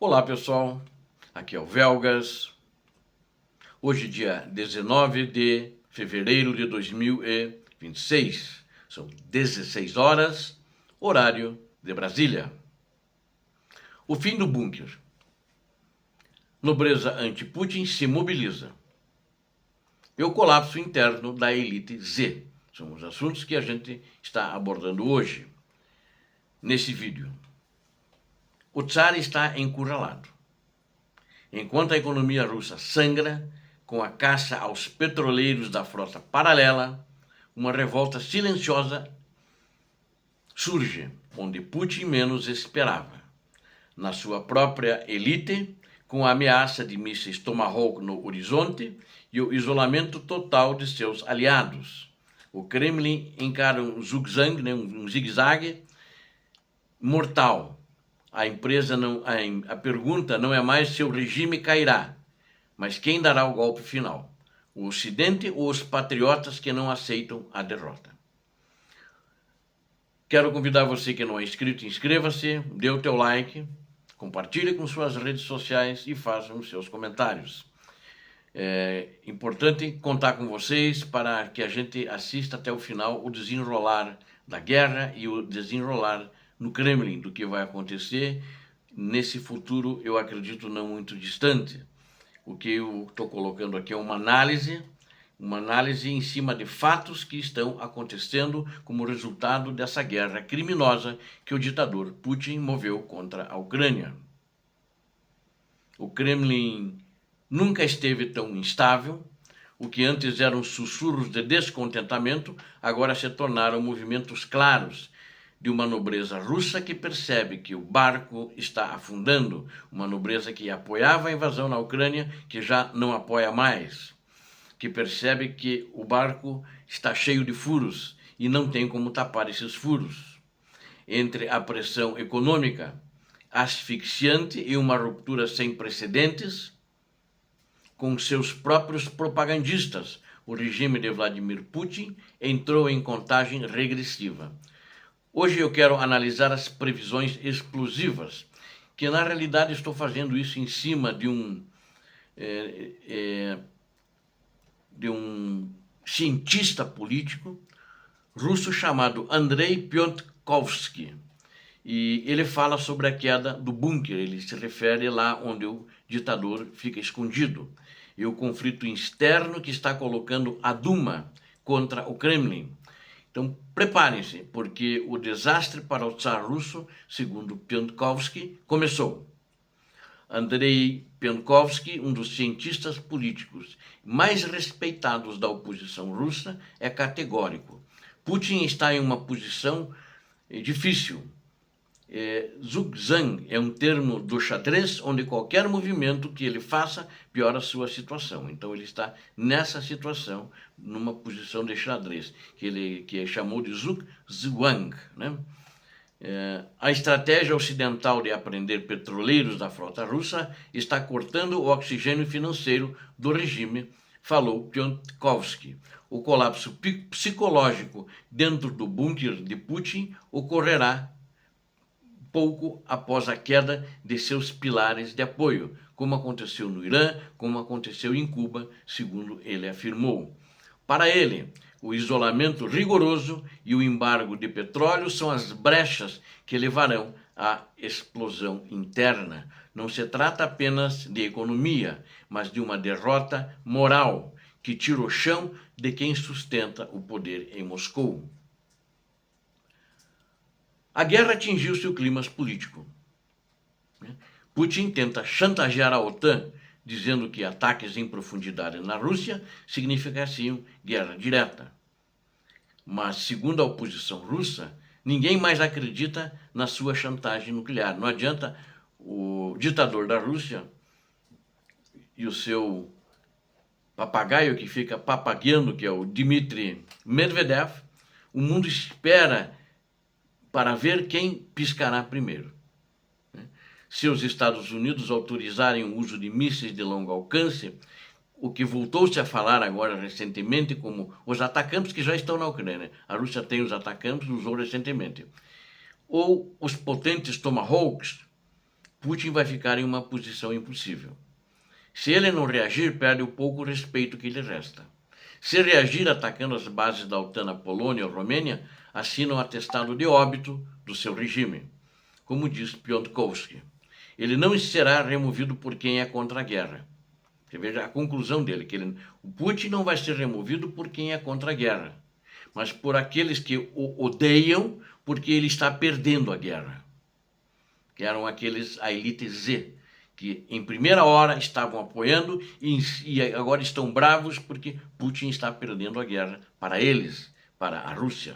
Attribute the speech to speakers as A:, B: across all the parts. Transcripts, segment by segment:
A: Olá pessoal, aqui é o Velgas. Hoje dia 19 de fevereiro de 2026, são 16 horas, horário de Brasília. O fim do bunker. Nobreza anti-Putin se mobiliza. E o colapso interno da elite Z. São os assuntos que a gente está abordando hoje, nesse vídeo. O Tsar está encurralado. Enquanto a economia russa sangra com a caça aos petroleiros da frota paralela, uma revolta silenciosa surge onde Putin menos esperava. Na sua própria elite, com a ameaça de mísseis Tomahawk no horizonte e o isolamento total de seus aliados. O Kremlin encara um zigzag, um zigue-zague mortal. A pergunta não é mais se o regime cairá, mas quem dará o golpe final? O Ocidente ou os patriotas que não aceitam a derrota? Quero convidar você que não é inscrito, inscreva-se, dê o teu like, compartilhe com suas redes sociais e faça os seus comentários. É importante contar com vocês para que a gente assista até o final o desenrolar da guerra e o desenrolar no Kremlin do que vai acontecer nesse futuro, eu acredito, não muito distante. O que eu estou colocando aqui é uma análise em cima de fatos que estão acontecendo como resultado dessa guerra criminosa que o ditador Putin moveu contra a Ucrânia. O Kremlin nunca esteve tão instável. O que antes eram sussurros de descontentamento, agora se tornaram movimentos claros de uma nobreza russa que percebe que o barco está afundando, uma nobreza que apoiava a invasão na Ucrânia, que já não apoia mais, que percebe que o barco está cheio de furos e não tem como tapar esses furos. Entre a pressão econômica asfixiante e uma ruptura sem precedentes com seus próprios propagandistas, o regime de Vladimir Putin entrou em contagem regressiva. Hoje eu quero analisar as previsões explosivas, que na realidade estou fazendo isso em cima de um cientista político russo chamado Andrei Piontkovsky. E ele fala sobre a queda do bunker, ele se refere lá onde o ditador fica escondido. E o conflito externo que está colocando a Duma contra o Kremlin. Então, preparem-se, porque o desastre para o Tsar russo, segundo Piontkovsky, começou. Andrei Piontkovsky, um dos cientistas políticos mais respeitados da oposição russa, é categórico. Putin está em uma posição difícil. Zugzwang é um termo do xadrez onde qualquer movimento que ele faça piora a sua situação. Então ele está nessa situação, numa posição de xadrez, que ele chamou de Zugzwang, né? A estratégia ocidental de apreender petroleiros da frota russa está cortando o oxigênio financeiro do regime, falou Piontkovsky. O colapso psicológico dentro do bunker de Putin ocorrerá pouco após a queda de seus pilares de apoio, como aconteceu no Irã, como aconteceu em Cuba, segundo ele afirmou. Para ele, o isolamento rigoroso e o embargo de petróleo são as brechas que levarão à explosão interna. Não se trata apenas de economia, mas de uma derrota moral que tira o chão de quem sustenta o poder em Moscou. A guerra atingiu seu clima político. Putin tenta chantagear a OTAN, dizendo que ataques em profundidade na Rússia significariam guerra direta. Mas, segundo a oposição russa, ninguém mais acredita na sua chantagem nuclear. Não adianta o ditador da Rússia e o seu papagaio que fica papagueando, que é o Dmitry Medvedev. O mundo espera para ver quem piscará primeiro. Se os Estados Unidos autorizarem o uso de mísseis de longo alcance, o que voltou-se a falar agora recentemente como os atacantes que já estão na Ucrânia. A Rússia tem os atacantes, usou recentemente. Ou os potentes Tomahawks, Putin vai ficar em uma posição impossível. Se ele não reagir, perde o pouco respeito que lhe resta. Se reagir atacando as bases da OTAN na Polônia ou Romênia, assina um atestado de óbito do seu regime. Como diz Piontkowski, ele não será removido por quem é contra a guerra. Você veja a conclusão dele, que o Putin não vai ser removido por quem é contra a guerra, mas por aqueles que o odeiam porque ele está perdendo a guerra. Que eram aqueles, a elite Z, que em primeira hora estavam apoiando e agora estão bravos porque Putin está perdendo a guerra para eles, para a Rússia.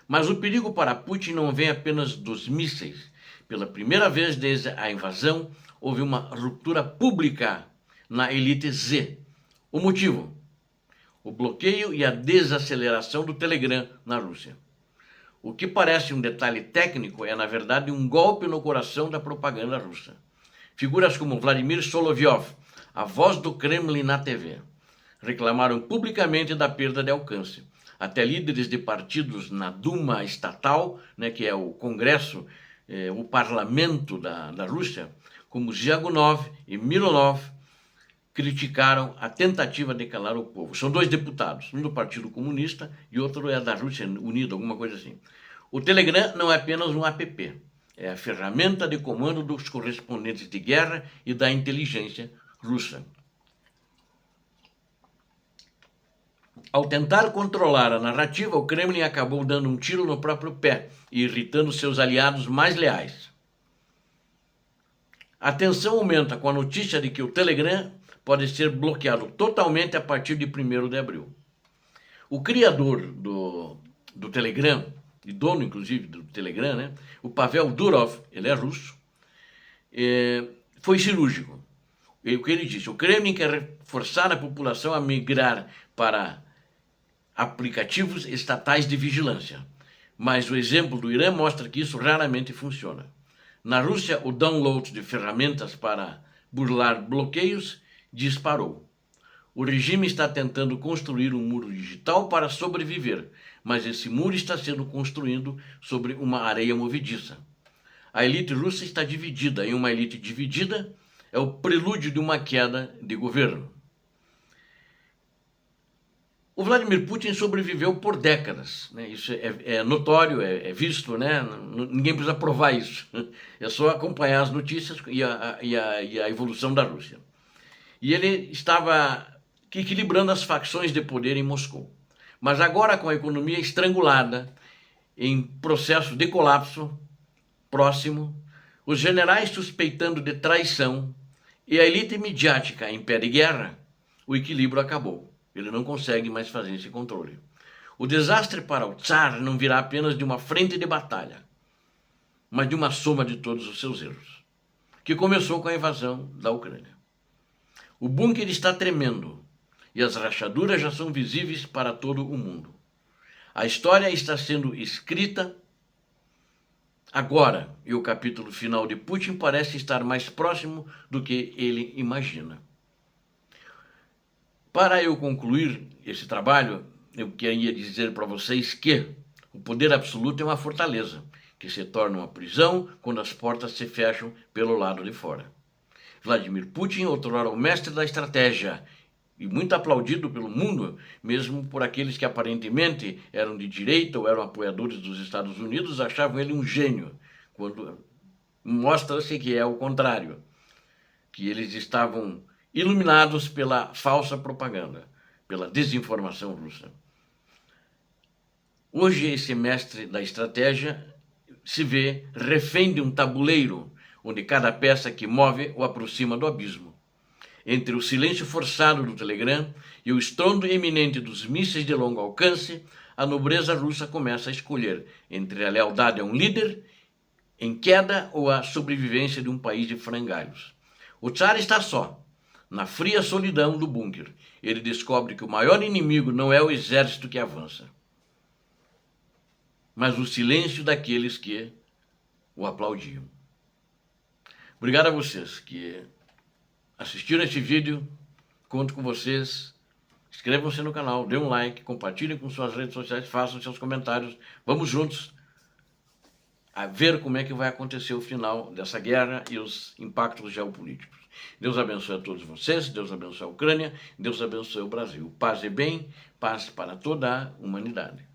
A: Mas o perigo para Putin não vem apenas dos mísseis. Pela primeira vez desde a invasão, houve uma ruptura pública na elite Z. O motivo? O bloqueio e a desaceleração do Telegram na Rússia. O que parece um detalhe técnico é, na verdade, um golpe no coração da propaganda russa. Figuras como Vladimir Solovyov, a voz do Kremlin na TV, reclamaram publicamente da perda de alcance. Até líderes de partidos na Duma estatal, que é o Congresso, o parlamento da Rússia, como Zyagunov e Mironov, criticaram a tentativa de calar o povo. São dois deputados, um do Partido Comunista e outro é da Rússia Unida, alguma coisa assim. O Telegram não é apenas um app, é a ferramenta de comando dos correspondentes de guerra e da inteligência russa. Ao tentar controlar a narrativa, o Kremlin acabou dando um tiro no próprio pé e irritando seus aliados mais leais. A tensão aumenta com a notícia de que o Telegram pode ser bloqueado totalmente a partir de 1º de abril. O criador do Telegram, e dono inclusive do Telegram, o Pavel Durov, ele é russo, foi cirúrgico. O que ele disse? O Kremlin quer forçar a população a migrar para aplicativos estatais de vigilância, mas o exemplo do Irã mostra que isso raramente funciona. Na Rússia, o download de ferramentas para burlar bloqueios disparou. O regime está tentando construir um muro digital para sobreviver, mas esse muro está sendo construído sobre uma areia movediça. A elite russa está dividida, e uma elite dividida é o prelúdio de uma queda de governo. O Vladimir Putin sobreviveu por décadas, Isso é notório, é visto, Ninguém precisa provar isso, é só acompanhar as notícias e a evolução da Rússia. E ele estava equilibrando as facções de poder em Moscou. Mas agora, com a economia estrangulada, em processo de colapso próximo, os generais suspeitando de traição e a elite midiática em pé de guerra, o equilíbrio acabou. Ele não consegue mais fazer esse controle. O desastre para o Tsar não virá apenas de uma frente de batalha, mas de uma soma de todos os seus erros, que começou com a invasão da Ucrânia. O bunker está tremendo e as rachaduras já são visíveis para todo o mundo. A história está sendo escrita agora e o capítulo final de Putin parece estar mais próximo do que ele imagina. Para eu concluir esse trabalho, eu queria dizer para vocês que o poder absoluto é uma fortaleza, que se torna uma prisão quando as portas se fecham pelo lado de fora. Vladimir Putin, outrora o mestre da estratégia, e muito aplaudido pelo mundo, mesmo por aqueles que aparentemente eram de direita ou eram apoiadores dos Estados Unidos, achavam ele um gênio, quando mostra-se que é o contrário, que eles estavam iluminados pela falsa propaganda, pela desinformação russa. Hoje, esse mestre da estratégia se vê refém de um tabuleiro, onde cada peça que move o aproxima do abismo. Entre o silêncio forçado do Telegram e o estrondo iminente dos mísseis de longo alcance, a nobreza russa começa a escolher entre a lealdade a um líder em queda ou a sobrevivência de um país de frangalhos. O Tsar está só, na fria solidão do bunker. Ele descobre que o maior inimigo não é o exército que avança, mas o silêncio daqueles que o aplaudiam. Obrigado a vocês que assistiram esse vídeo. Conto com vocês. Inscrevam-se no canal, dê um like, compartilhem com suas redes sociais, façam seus comentários. Vamos juntos a ver como é que vai acontecer o final dessa guerra e os impactos geopolíticos. Deus abençoe a todos vocês, Deus abençoe a Ucrânia, Deus abençoe o Brasil. Paz e bem, paz para toda a humanidade.